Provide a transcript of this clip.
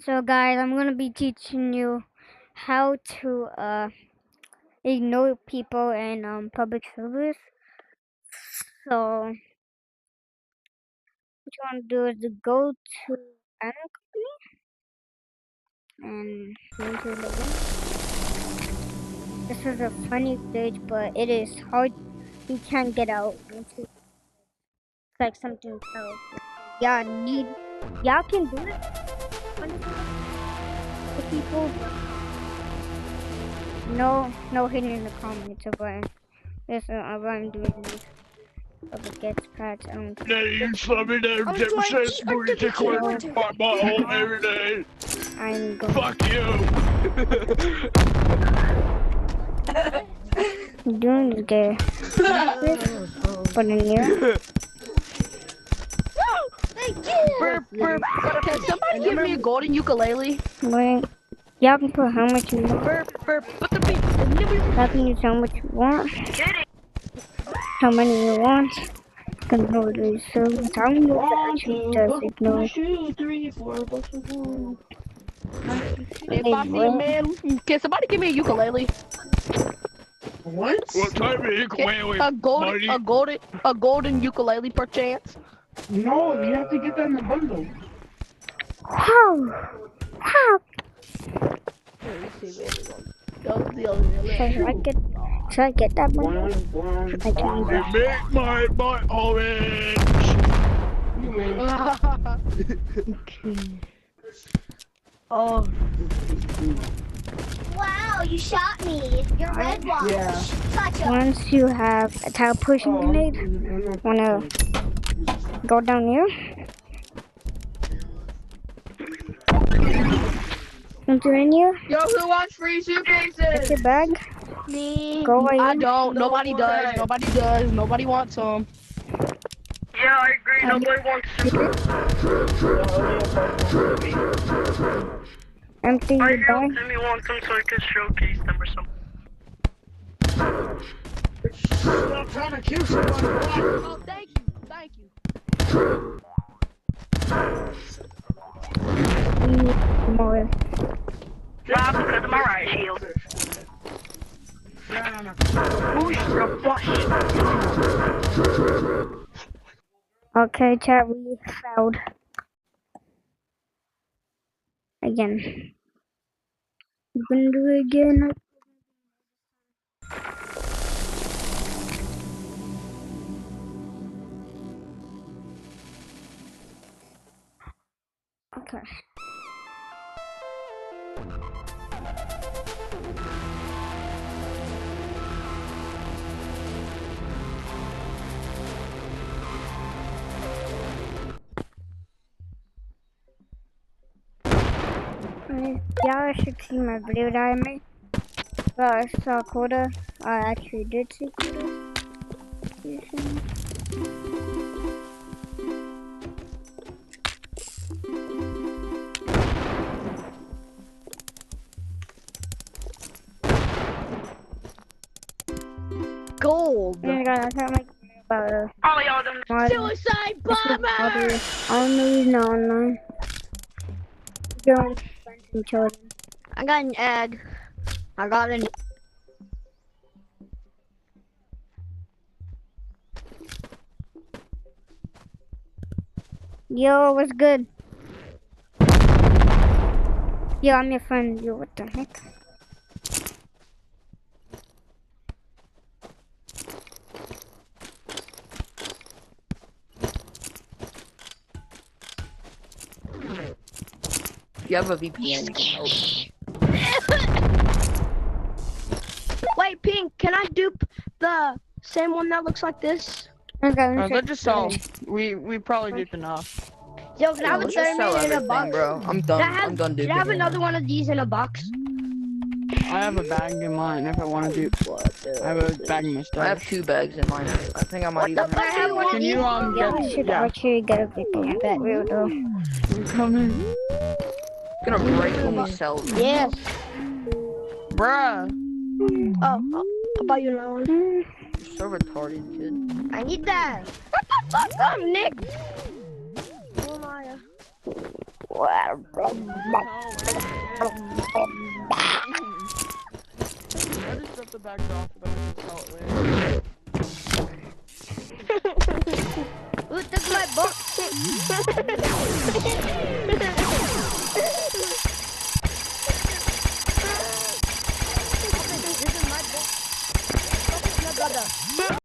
So guys, I'm gonna be teaching you how to ignore people in public service. So what you wanna do is to go to Animal Company and go into login. This is a funny page, but it is hard. You can't get out. It's like something else. Y'all can do it. The people, but no hidden in the comments about this. About I'm doing this. If it gets patched, I don't care. You slamming them says booty tickler my butthole every day. I'm going. Fuck you. I'm doing this gay. Put in here. Can somebody give me a golden ukulele? Wait. Y'all can put how much you want. Put the beat. Y'all can use how much you want. How many you want. Control the service. I don't know if you just ignore. If I be a man, can somebody give me a ukulele? What type of ukulele? A golden ukulele, perchance. No, you have to get that in the bundle. Wow. Should I get that one? I can Make my butthole itch. Oh. Wow, you shot me. You're red watch. Yeah. Gotcha. Once you have a tile pushing grenade, wanna go down here? Once you're in here, Yo, who wants free suitcases? get your bag. Me. Go away. I don't. Nobody does. Nobody does. Nobody wants some. Yeah, I agree. Nobody wants to. Empty your bag. Jimmy wants them so I can showcase them or something. Stop trying to kill someone. Oh, thank you. Thank you. More. Nah, because of my riot shield. No. Who's the boss? Okay, chat, we failed. Again. We're gonna do it again. Okay. Y'all should see my video that I made. Well, I saw Coda. I actually did see Coda. Gold. Oh my god, I can't make a video about All y'all done. Suicide bomber. I don't know who's not online. Going to friends and children. I got an egg. I got an. Yo, what's good? Yo, I'm your friend. Yo, what the heck? You have a VPN. Wait, Pink, can I dupe the same one that looks like this? Okay, Let's just sell. We probably did enough. Yo, can I have a Let's just sell 30 in a everything, box? bro. I'm done. I'm done Can duping. I have right another now. one of these in a box? I have a bag in mine if I want to dupe. I have a bag in my stuff. I have 2 bags in mine. I think I might even Can I have one of Can these? you I should actually get a video that real though. I'm coming. Gonna break when we sell. Yes. Bruh. Oh, I'll buy you another one. You're so retarded, kid. I need that. What the fuck? I'm Nick. Who am I? I just dropped the bags off so that I can sell it later. Who took my book?